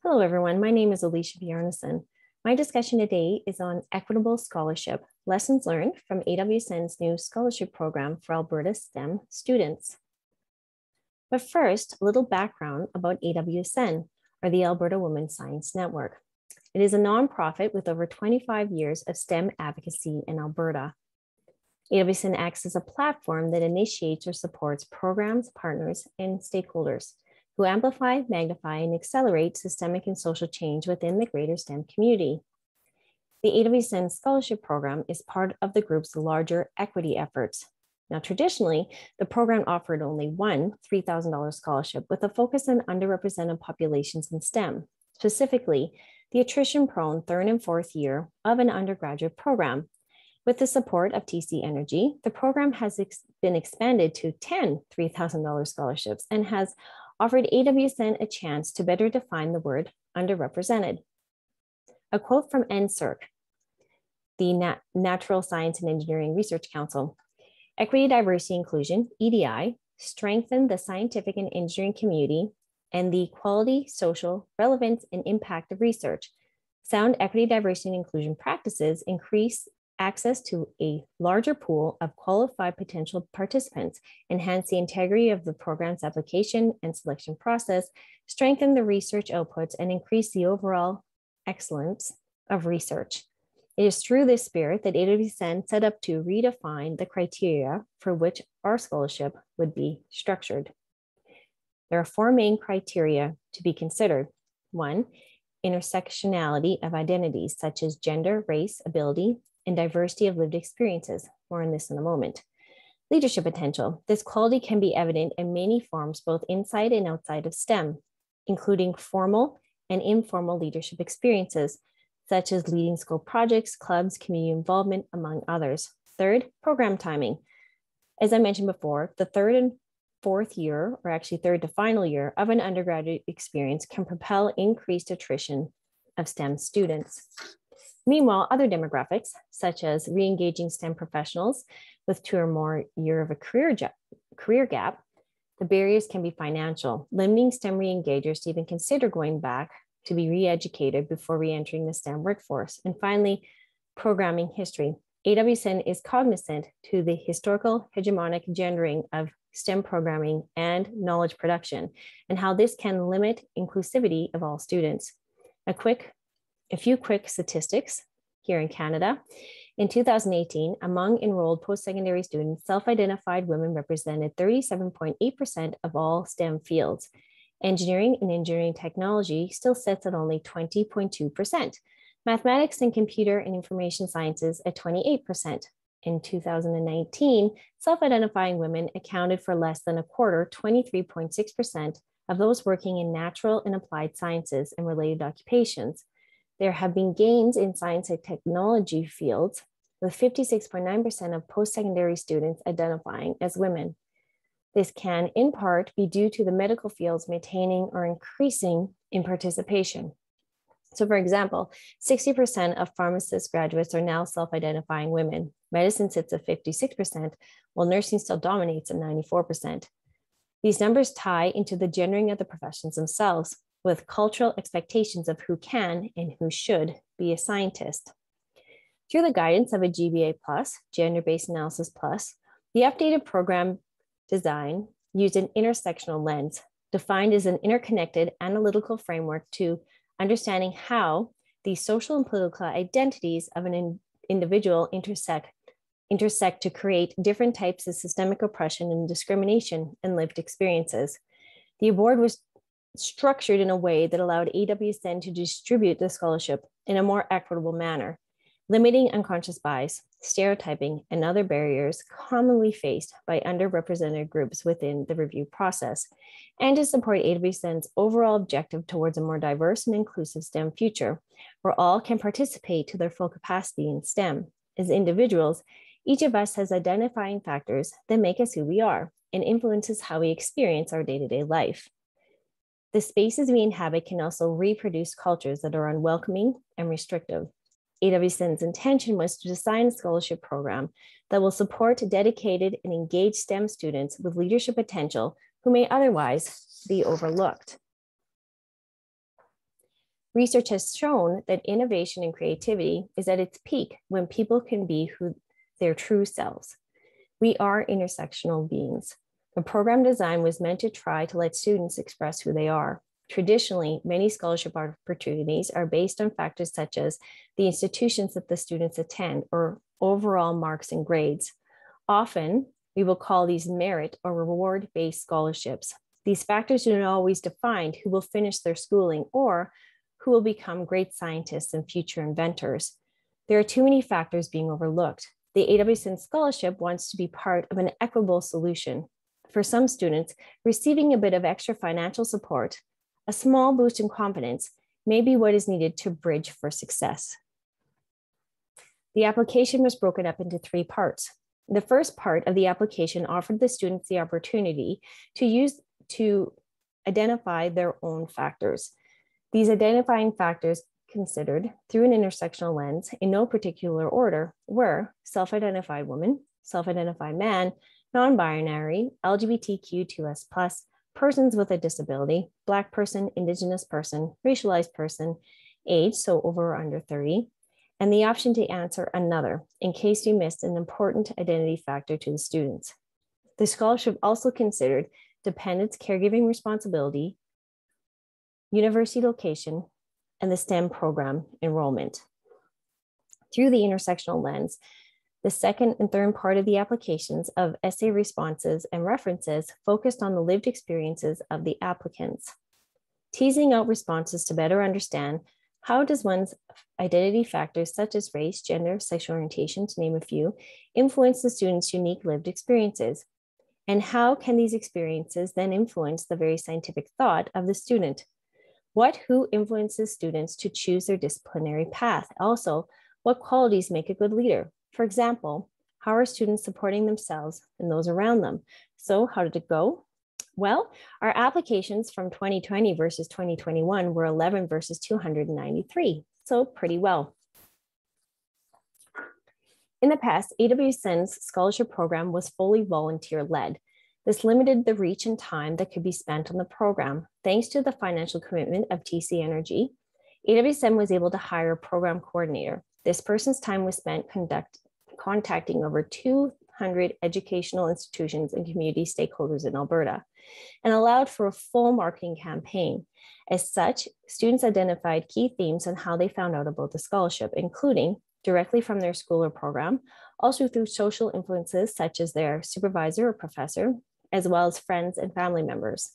Hello, everyone. My name is Alicia Bjarnason. My discussion today is on equitable scholarship, lessons learned from AWSN's new scholarship program for Alberta STEM students. But first, a little background about AWSN, or the Alberta Women Science Network. It is a nonprofit with over 25 years of STEM advocacy in Alberta. AWSN acts as a platform that initiates or supports programs, partners, and stakeholders who amplify, magnify, and accelerate systemic and social change within the greater STEM community. The AWSN Scholarship Program is part of the group's larger equity efforts. Now, traditionally, the program offered only one $3,000 scholarship with a focus on underrepresented populations in STEM, specifically the attrition-prone third and fourth year of an undergraduate program. With the support of TC Energy, the program has been expanded to 10 $3,000 scholarships and has offered AWSN a chance to better define the word underrepresented. A quote from NSERC, the Natural Science and Engineering Research Council: "Equity, diversity, inclusion, EDI, strengthen the scientific and engineering community and the quality, social, relevance, and impact of research. Sound equity, diversity, and inclusion practices increase access to a larger pool of qualified potential participants, enhance the integrity of the program's application and selection process, strengthen the research outputs, and increase the overall excellence of research. It is through this spirit that AWSN set up to redefine the criteria for which our scholarship would be structured. There are four main criteria to be considered. One, intersectionality of identities such as gender, race, ability, and diversity of lived experiences. More on this in a moment. Leadership potential. This quality can be evident in many forms, both inside and outside of STEM, including formal and informal leadership experiences, such as leading school projects, clubs, community involvement, among others. Third, program timing. As I mentioned before, the third and fourth year, or actually third to final year of an undergraduate experience can propel increased attrition of STEM students. Meanwhile, other demographics, such as re-engaging STEM professionals with 2 or more years of a career gap, the barriers can be financial, limiting STEM re-engagers to even consider going back to be re-educated before re-entering the STEM workforce. And finally, programming history. AWSN is cognizant to the historical hegemonic gendering of STEM programming and knowledge production, and how this can limit inclusivity of all students. A few quick statistics here in Canada. In 2018, among enrolled post-secondary students, self-identified women represented 37.8% of all STEM fields. Engineering and engineering technology still sits at only 20.2%. Mathematics and computer and information sciences at 28%. In 2019, self-identifying women accounted for less than a quarter, 23.6% of those working in natural and applied sciences and related occupations. There have been gains in science and technology fields, with 56.9% of post-secondary students identifying as women. This can, in part, be due to the medical fields maintaining or increasing in participation. So, for example, 60% of pharmacist graduates are now self-identifying women. Medicine sits at 56%, while nursing still dominates at 94%. These numbers tie into the gendering of the professions themselves, with cultural expectations of who can and who should be a scientist. Through the guidance of a GBA+, Gender-Based Analysis Plus, the updated program design used an intersectional lens, defined as an interconnected analytical framework to understanding how the social and political identities of an individual intersect to create different types of systemic oppression and discrimination in lived experiences. The award was structured in a way that allowed AWSN to distribute the scholarship in a more equitable manner, limiting unconscious bias, stereotyping, and other barriers commonly faced by underrepresented groups within the review process, and to support AWSN's overall objective towards a more diverse and inclusive STEM future, where all can participate to their full capacity in STEM. As individuals, each of us has identifying factors that make us who we are and influences how we experience our day-to-day life. The spaces we inhabit can also reproduce cultures that are unwelcoming and restrictive. AWSN's intention was to design a scholarship program that will support dedicated and engaged STEM students with leadership potential who may otherwise be overlooked. Research has shown that innovation and creativity is at its peak when people can be their true selves. We are intersectional beings. The program design was meant to try to let students express who they are. Traditionally, many scholarship opportunities are based on factors such as the institutions that the students attend or overall marks and grades. Often, we will call these merit or reward-based scholarships. These factors do not always define who will finish their schooling or who will become great scientists and future inventors. There are too many factors being overlooked. The AWSN scholarship wants to be part of an equitable solution. For some students, receiving a bit of extra financial support, a small boost in confidence, may be what is needed to bridge for success. The application was broken up into 3 parts. The first part of the application offered the students the opportunity to identify their own factors. These identifying factors considered through an intersectional lens in no particular order were self-identified woman, self-identified man, non-binary, LGBTQ2S+, persons with a disability, Black person, Indigenous person, racialized person, age, so over or under 30, and the option to answer another in case you missed an important identity factor to the students. The scholarship also considered dependents' caregiving responsibility, university location, and the STEM program enrollment. Through the intersectional lens, the second and third part of the applications of essay responses and references focused on the lived experiences of the applicants. Teasing out responses to better understand how does one's identity factors such as race, gender, sexual orientation, to name a few, influence the student's unique lived experiences? And how can these experiences then influence the very scientific thought of the student? Who influences students to choose their disciplinary path? Also, what qualities make a good leader? For example, how are students supporting themselves and those around them? So how did it go? Well, our applications from 2020 versus 2021 were 11 versus 293, so pretty well. In the past, AWSN's scholarship program was fully volunteer-led. This limited the reach and time that could be spent on the program. Thanks to the financial commitment of TC Energy, AWSN was able to hire a program coordinator. This person's time was spent contacting over 200 educational institutions and community stakeholders in Alberta, and allowed for a full marketing campaign. As such, students identified key themes on how they found out about the scholarship, including directly from their school or program, also through social influences such as their supervisor or professor, as well as friends and family members.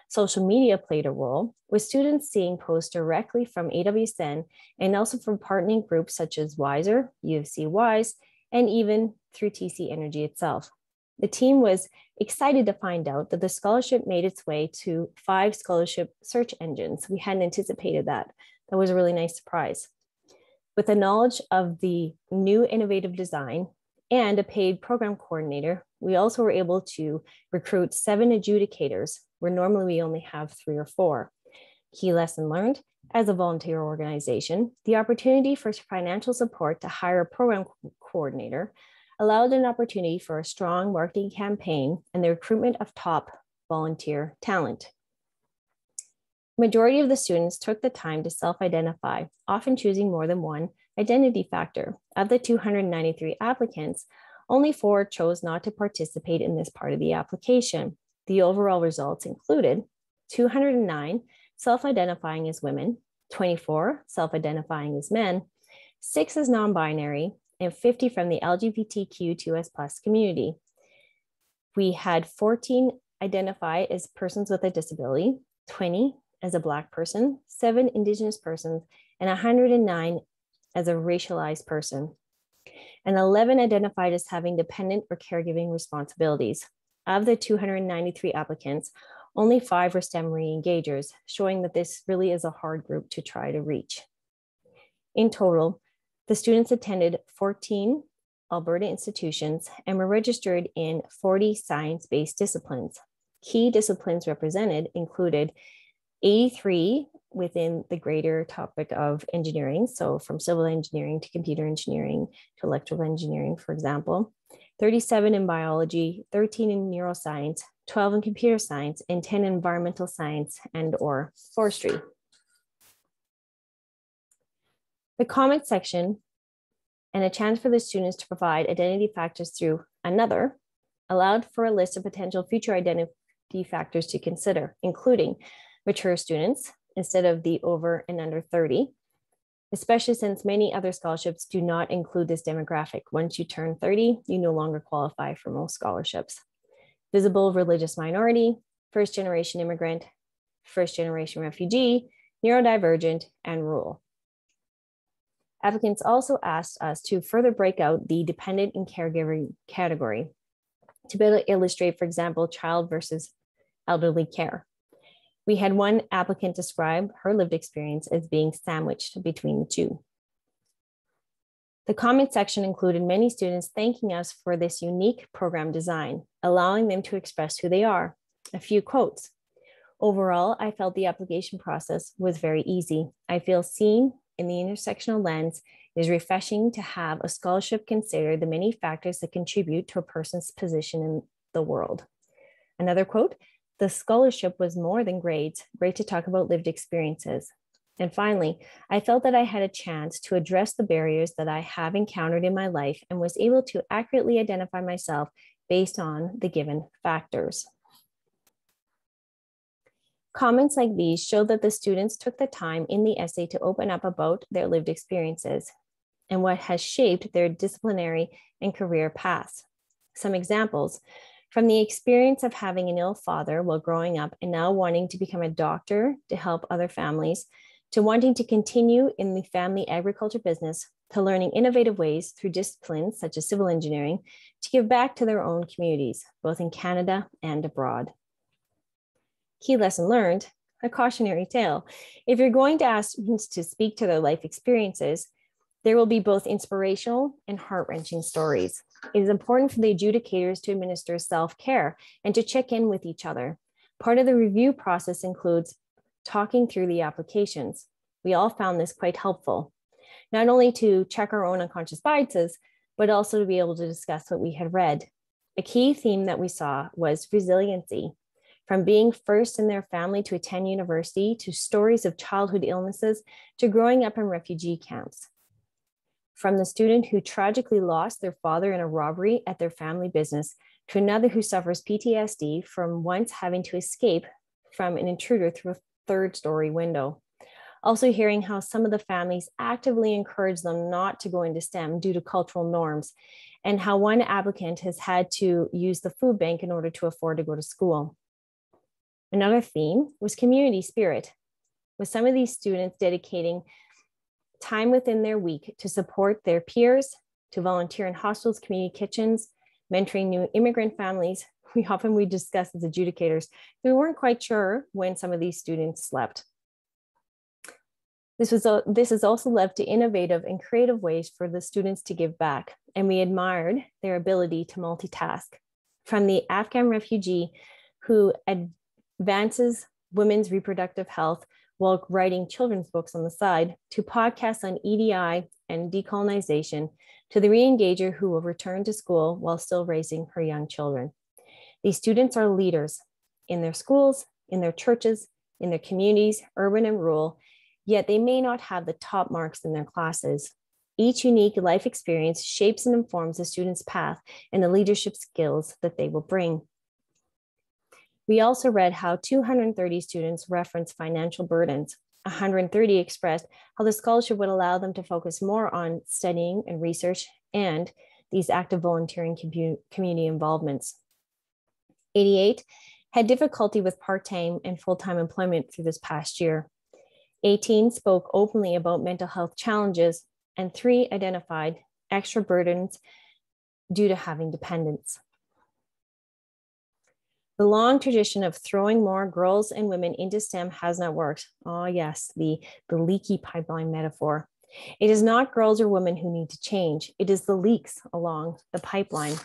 Social media played a role, with students seeing posts directly from AWSN and also from partnering groups such as Wiser, U of C Wise, and even through TC Energy itself. The team was excited to find out that the scholarship made its way to 5 scholarship search engines. We hadn't anticipated that. That was a really nice surprise. With the knowledge of the new innovative design and a paid program coordinator, we also were able to recruit 7 adjudicators, where normally we only have 3 or 4. Key lesson learned: as a volunteer organization, the opportunity for financial support to hire a program coordinator allowed an opportunity for a strong marketing campaign and the recruitment of top volunteer talent. Majority of the students took the time to self-identify, often choosing more than one identity factor. Of the 293 applicants, only 4 chose not to participate in this part of the application. The overall results included 209 self-identifying as women, 24 self-identifying as men, 6 as non-binary, and 50 from the LGBTQ2S+ community. We had 14 identify as persons with a disability, 20 as a Black person, 7 Indigenous persons, and 109 as a racialized person, and 11 identified as having dependent or caregiving responsibilities. Of the 293 applicants, only 5 were STEM re-engagers, showing that this really is a hard group to try to reach. In total, the students attended 14 Alberta institutions and were registered in 40 science-based disciplines. Key disciplines represented included 83 within the greater topic of engineering, so from civil engineering to computer engineering to electrical engineering, for example, 37 in biology, 13 in neuroscience, 12 in computer science, and 10 in environmental science and/or forestry. The comment section and a chance for the students to provide identity factors through another allowed for a list of potential future identity factors to consider, including mature students instead of the over and under 30, especially since many other scholarships do not include this demographic. Once you turn 30, you no longer qualify for most scholarships. Visible religious minority, first-generation immigrant, first-generation refugee, neurodivergent, and rural. Applicants also asked us to further break out the dependent and caregiving category to be able to illustrate, for example, child versus elderly care. We had one applicant describe her lived experience as being sandwiched between the two. The comment section included many students thanking us for this unique program design, allowing them to express who they are. A few quotes. Overall, I felt the application process was very easy. I feel seen in the intersectional lens. It is refreshing to have a scholarship consider the many factors that contribute to a person's position in the world. Another quote, the scholarship was more than grades, great to talk about lived experiences. And finally, I felt that I had a chance to address the barriers that I have encountered in my life and was able to accurately identify myself based on the given factors. Comments like these show that the students took the time in the essay to open up about their lived experiences and what has shaped their disciplinary and career paths. Some examples, from the experience of having an ill father while growing up and now wanting to become a doctor to help other families, to wanting to continue in the family agriculture business, to learning innovative ways through disciplines such as civil engineering to give back to their own communities, both in Canada and abroad. Key lesson learned, a cautionary tale. If you're going to ask students to speak to their life experiences, there will be both inspirational and heart-wrenching stories. It is important for the adjudicators to administer self-care and to check in with each other. Part of the review process includes talking through the applications. We all found this quite helpful, not only to check our own unconscious biases, but also to be able to discuss what we had read. A key theme that we saw was resiliency. From being first in their family to attend university, to stories of childhood illnesses, to growing up in refugee camps. From the student who tragically lost their father in a robbery at their family business, to another who suffers PTSD from once having to escape from an intruder through a third-story window. Also hearing how some of the families actively encourage them not to go into STEM due to cultural norms, and how one applicant has had to use the food bank in order to afford to go to school. Another theme was community spirit, with some of these students dedicating time within their week to support their peers, to volunteer in hospitals, community kitchens, mentoring new immigrant families. We discussed as adjudicators, we weren't quite sure when some of these students slept. This has also led to innovative and creative ways for the students to give back, and we admired their ability to multitask. From the Afghan refugee who advances women's reproductive health while writing children's books on the side, to podcasts on EDI and decolonization, to the re-engager who will return to school while still raising her young children. These students are leaders in their schools, in their churches, in their communities, urban and rural, yet they may not have the top marks in their classes. Each unique life experience shapes and informs the student's path and the leadership skills that they will bring. We also read how 230 students referenced financial burdens. 130 expressed how the scholarship would allow them to focus more on studying and research and these active volunteering community involvements. 88 had difficulty with part-time and full-time employment through this past year. 18 spoke openly about mental health challenges, and 3 identified extra burdens due to having dependents. The long tradition of throwing more girls and women into STEM has not worked. Oh yes, the leaky pipeline metaphor. It is not girls or women who need to change. It is the leaks along the pipeline.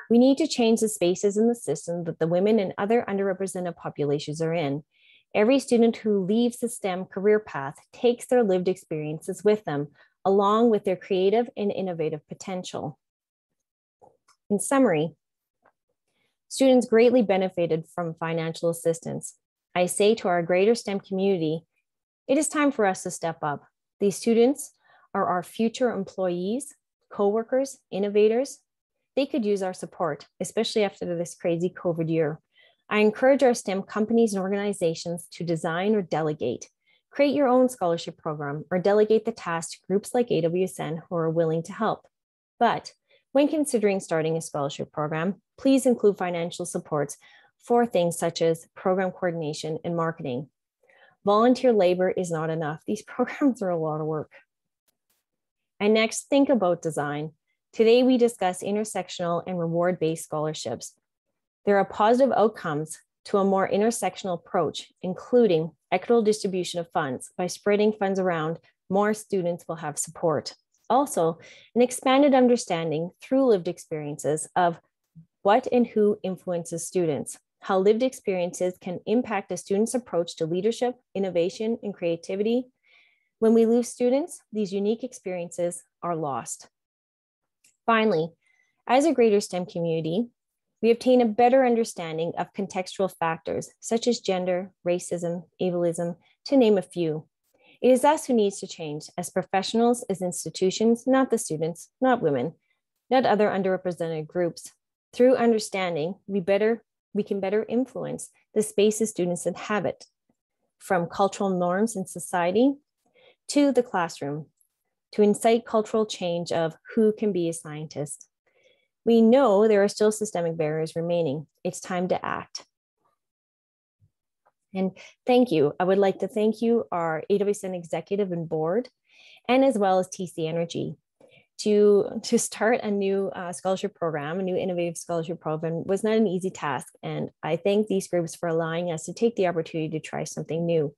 We need to change the spaces in the system that the women and other underrepresented populations are in. Every student who leaves the STEM career path takes their lived experiences with them, along with their creative and innovative potential. In summary, students greatly benefited from financial assistance. I say to our greater STEM community, it is time for us to step up. These students are our future employees, coworkers, innovators. They could use our support, especially after this crazy COVID year. I encourage our STEM companies and organizations to design or delegate. Create your own scholarship program or delegate the task to groups like AWSN who are willing to help. But when considering starting a scholarship program, please include financial supports for things such as program coordination and marketing. Volunteer labor is not enough. These programs are a lot of work. And next, think about design. Today, we discuss intersectional and reward-based scholarships. There are positive outcomes to a more intersectional approach, including equitable distribution of funds. By spreading funds around, more students will have support. Also, an expanded understanding through lived experiences of what and who influences students, how lived experiences can impact a student's approach to leadership, innovation, and creativity. When we lose students, these unique experiences are lost. Finally, as a greater STEM community, we obtain a better understanding of contextual factors such as gender, racism, ableism, to name a few. It is us who needs to change as professionals, as institutions, not the students, not women, not other underrepresented groups. Through understanding, we can better influence the spaces students inhabit, from cultural norms in society to the classroom, to incite cultural change of who can be a scientist. We know there are still systemic barriers remaining. It's time to act. And thank you. I would like to thank you, our AWSN executive and board, and as well as TC Energy. To start a new scholarship program, a new innovative scholarship program, was not an easy task. And I thank these groups for allowing us to take the opportunity to try something new.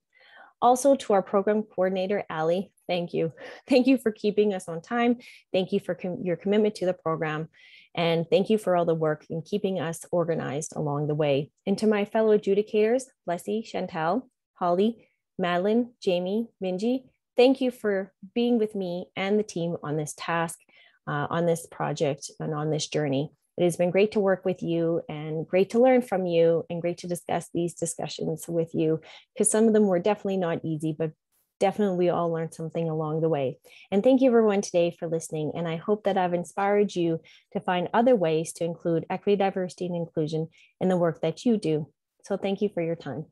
Also, to our program coordinator, Ali, thank you. Thank you for keeping us on time. Thank you for your commitment to the program. And thank you for all the work in keeping us organized along the way. And to my fellow adjudicators, Leslie, Chantal, Holly, Madeline, Jamie, Minji, thank you for being with me and the team on this task, on this project, and on this journey. It has been great to work with you and great to learn from you and great to discuss these discussions with you, because some of them were definitely not easy, but definitely we all learned something along the way. And thank you everyone today for listening. And I hope that I've inspired you to find other ways to include equity, diversity, and inclusion in the work that you do. So thank you for your time.